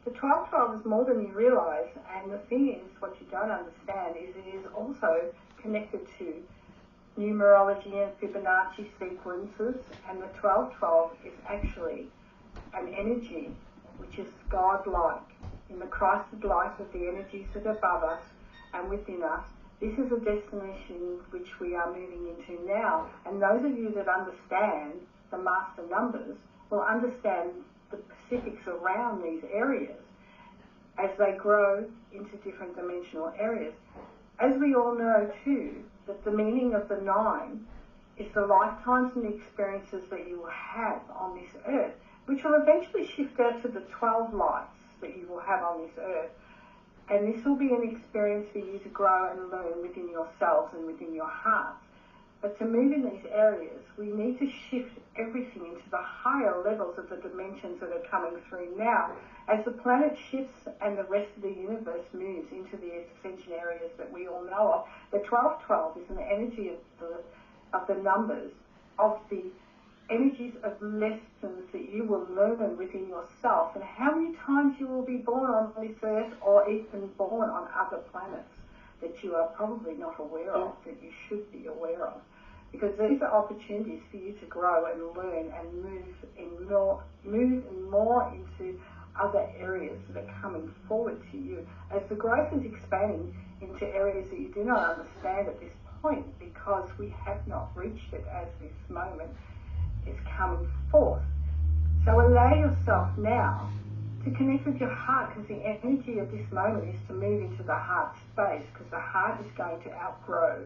The 1212 is more than you realise, and the thing is, what you don't understand is it is also connected to numerology and Fibonacci sequences, and the 1212 is actually an energy which is godlike in the Christed light of the energies that are above us and within us. This is a destination which we are moving into now, and those of you that understand the master numbers will understand the specifics around these areas as they grow into different dimensional areas. As we all know too, that the meaning of the 9 is the lifetimes and the experiences that you will have on this earth, which will eventually shift out to the 12 lives that you will have on this earth. And this will be an experience for you to grow and learn within yourselves and within your hearts. But to move in these areas, we need to shift everything into the higher levels of the dimensions that are coming through now. As the planet shifts and the rest of the universe moves into the ascension areas that we all know of, the 1212 is an energy of the numbers, of the energies of lessons that you will learn within yourself, and how many times you will be born on this earth or even born on other planets that you are probably not aware of, that you should be aware of. Because these are opportunities for you to grow and learn and move more into other areas that are coming forward to you. As the growth is expanding into areas that you do not understand at this point, because we have not reached it as this moment is coming forth. So allow yourself now to connect with your heart, because the energy of this moment is to move into the heart space, because the heart is going to outgrow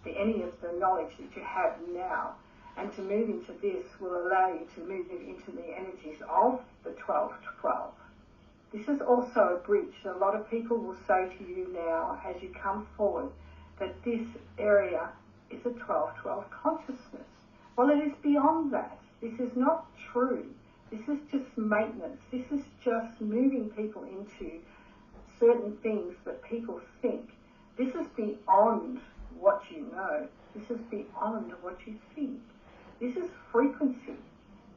any of the knowledge that you have now. And to move into this will allow you to move into the energies of the 1212. This is also a bridge. A lot of people will say to you now, as you come forward, that this area is a 1212 consciousness. Well, it is beyond that. This is not true. This is just maintenance. This is just moving people into certain things that people think. This is beyond what you know. This is beyond what you think. This is frequency.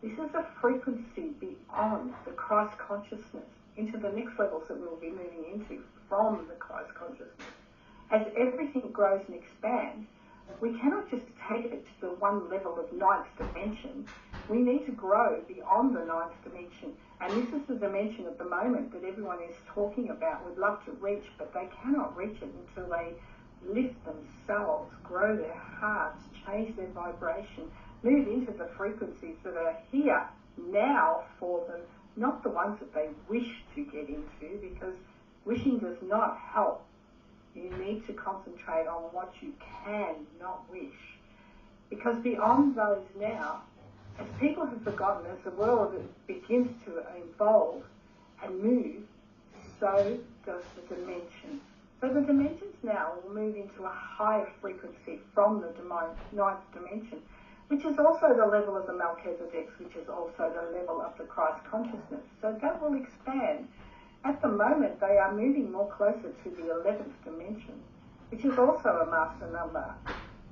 This is a frequency beyond the Christ consciousness into the next levels that we'll be moving into from the Christ consciousness. As everything grows and expands, we cannot just take it to the one level of ninth dimension. We need to grow beyond the ninth dimension. And this is the dimension at the moment that everyone is talking about, would love to reach, but they cannot reach it until they lift themselves, grow their hearts, change their vibration, move into the frequencies that are here now for them, not the ones that they wish to get into, because wishing does not help. You need to concentrate on what you can not wish. Because beyond those now, as people have forgotten, as the world begins to evolve and move, so does the dimension. So the dimensions now will move into a higher frequency from the ninth dimension, which is also the level of the Melchizedek, which is also the level of the Christ consciousness. So that will expand. At the moment, they are moving more closer to the 11th dimension, which is also a master number,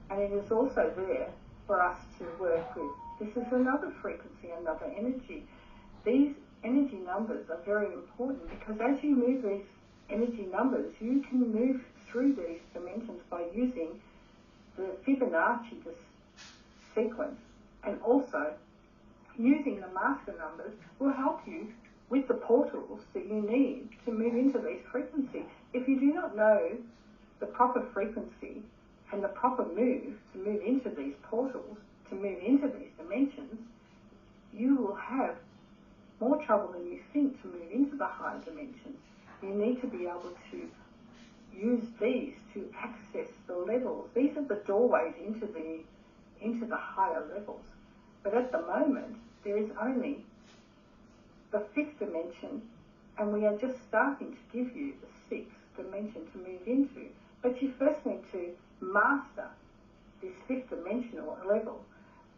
and it is also there for us to work with. This is another frequency, another energy. These energy numbers are very important, because as you move these energy numbers, you can move through these dimensions by using the Fibonacci sequence, and also using the master numbers will help you with the portals that you need to move into these frequencies. If you do not know the proper frequency and the proper move to move into these portals, to move into these dimensions, you will have more trouble than you think to move into the higher dimensions. You need to be able to use these to access the levels. These are the doorways into the higher levels. But at the moment, there is only the 5th dimension, and we are just starting to give you the 6th dimension to move into. But you first need to master this 5th dimensional level,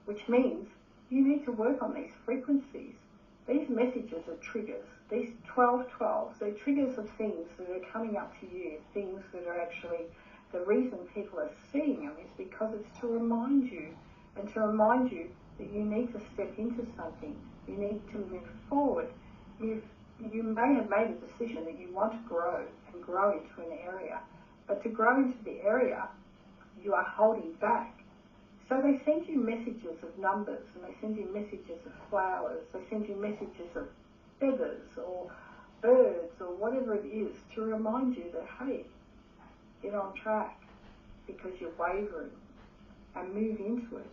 which means you need to work on these frequencies. These messages are triggers. These 1212s, they're triggers of things that are coming up to you, things that are actually, the reason people are seeing them is because it's to remind you, and to remind you that you need to step into something. You need to move forward. You've you may have made a decision that you want to grow and grow into an area, but to grow into the area, you are holding back. So they send you messages of numbers, and they send you messages of flowers, they send you messages of feathers or birds or whatever it is to remind you that, hey, get on track because you're wavering, and move into it.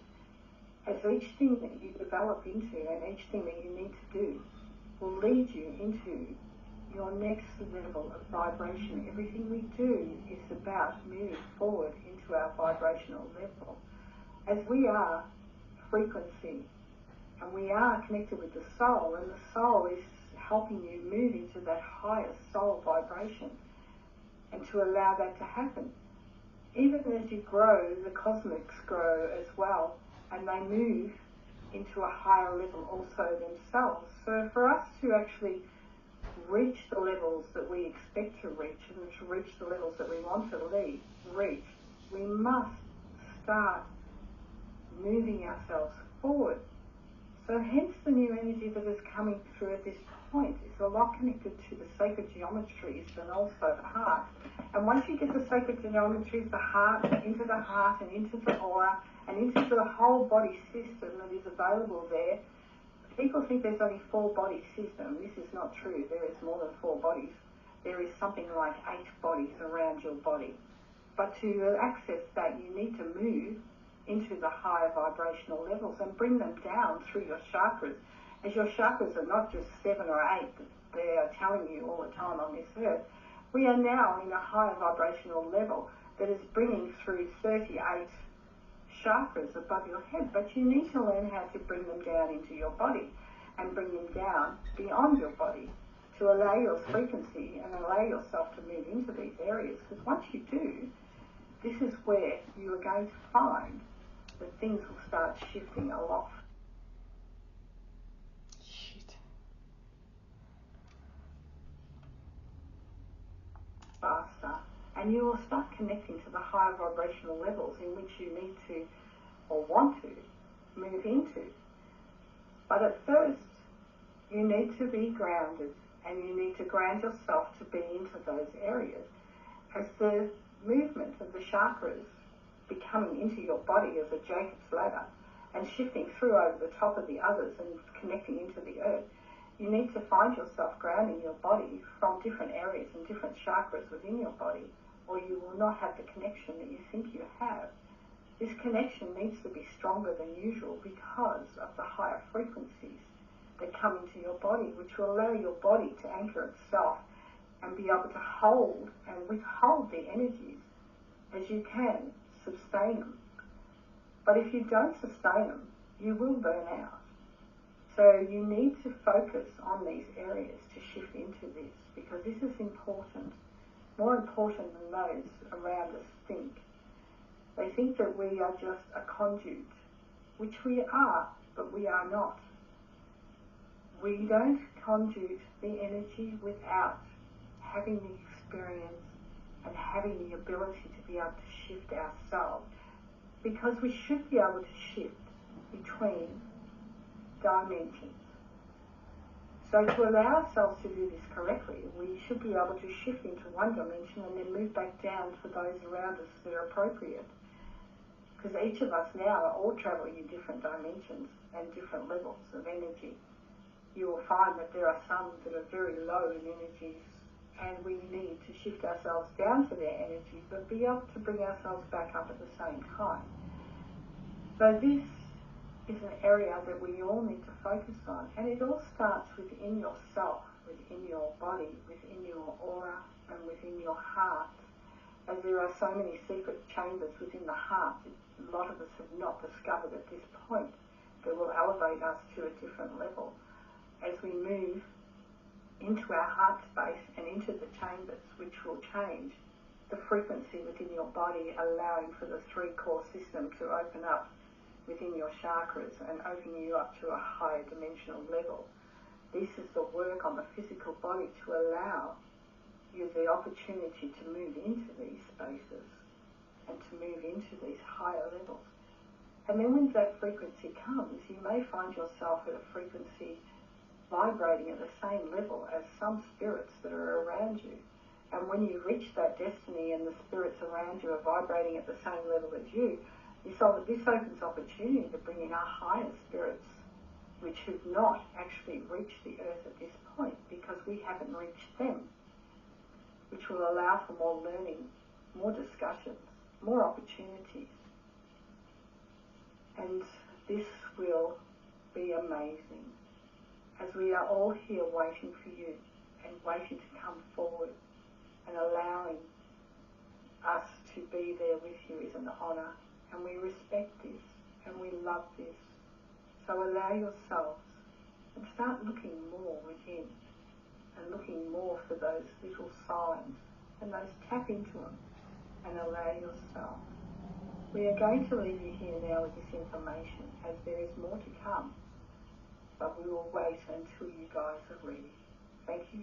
As each thing that you develop into and each thing that you need to do will lead you into your next level of vibration. Everything we do is about moving forward into our vibrational level. As we are frequency and we are connected with the soul, and the soul is helping you move into that higher soul vibration, and to allow that to happen. Even as you grow, the cosmics grow as well, and they move into a higher level also themselves. So for us to actually reach the levels that we expect to reach, and to reach the levels that we want to reach, we must start moving ourselves forward. So hence the new energy that is coming through at this point is a lot connected to the sacred geometries and also the heart. And once you get the sacred geometries, the heart, and into the aura, and into the whole body system that is available there, people think there's only 4 body system. This is not true. There is more than 4 bodies. There is something like 8 bodies around your body. But to access that, you need to move into the higher vibrational levels and bring them down through your chakras. As your chakras are not just 7 or 8 that they are telling you all the time on this earth, we are now in a higher vibrational level that is bringing through 38 chakras above your head, but you need to learn how to bring them down into your body and bring them down beyond your body to allow your frequency and allow yourself to move into these areas. Because once you do, this is where you are going to find that things will start shifting a lot faster, and you will start connecting to the higher vibrational levels in which you need to or want to move into. But at first, you need to be grounded, and you need to ground yourself to be into those areas. As the movement of the chakras becoming into your body as a Jacob's ladder and shifting through over the top of the others and connecting into the earth, you need to find yourself grounding your body from different areas and different chakras within your body, or you will not have the connection that you think you have. This connection needs to be stronger than usual because of the higher frequencies that come into your body, which will allow your body to anchor itself and be able to hold and withhold the energies as you can sustain them. But if you don't sustain them, you will burn out. So you need to focus on these areas to shift into this, because this is important, more important than those around us think. They think that we are just a conduit, which we are, but we are not. We don't conduit the energy without having the experience and having the ability to be able to shift ourselves, because we should be able to shift between dimensions. So to allow ourselves to do this correctly, we should be able to shift into one dimension and then move back down to those around us that are appropriate. Because each of us now are all travelling in different dimensions and different levels of energy. You will find that there are some that are very low in energies, and we need to shift ourselves down to their energy, but be able to bring ourselves back up at the same time. So this is an area that we all need to focus on, and it all starts within yourself, within your body, within your aura, and within your heart. As there are so many secret chambers within the heart that a lot of us have not discovered at this point, that will elevate us to a different level as we move into our heart space and into the chambers, which will change the frequency within your body, allowing for the 3 core system to open up within your chakras and opening you up to a higher dimensional level. This is the work on the physical body to allow you the opportunity to move into these spaces and to move into these higher levels. And then when that frequency comes, you may find yourself at a frequency vibrating at the same level as some spirits that are around you. And when you reach that destiny and the spirits around you are vibrating at the same level as you, this opens opportunity to bring in our higher spirits, which have not actually reached the earth at this point because we haven't reached them, which will allow for more learning, more discussions, more opportunities. And this will be amazing, as we are all here waiting for you and waiting to come forward, and allowing us to be there with you is an honour, and we respect this and we love this. So allow yourselves and start looking more within and looking more for those little signs, and those tap into them and allow yourself. We are going to leave you here now with this information, as there is more to come, but we will wait until you guys are ready. Thank you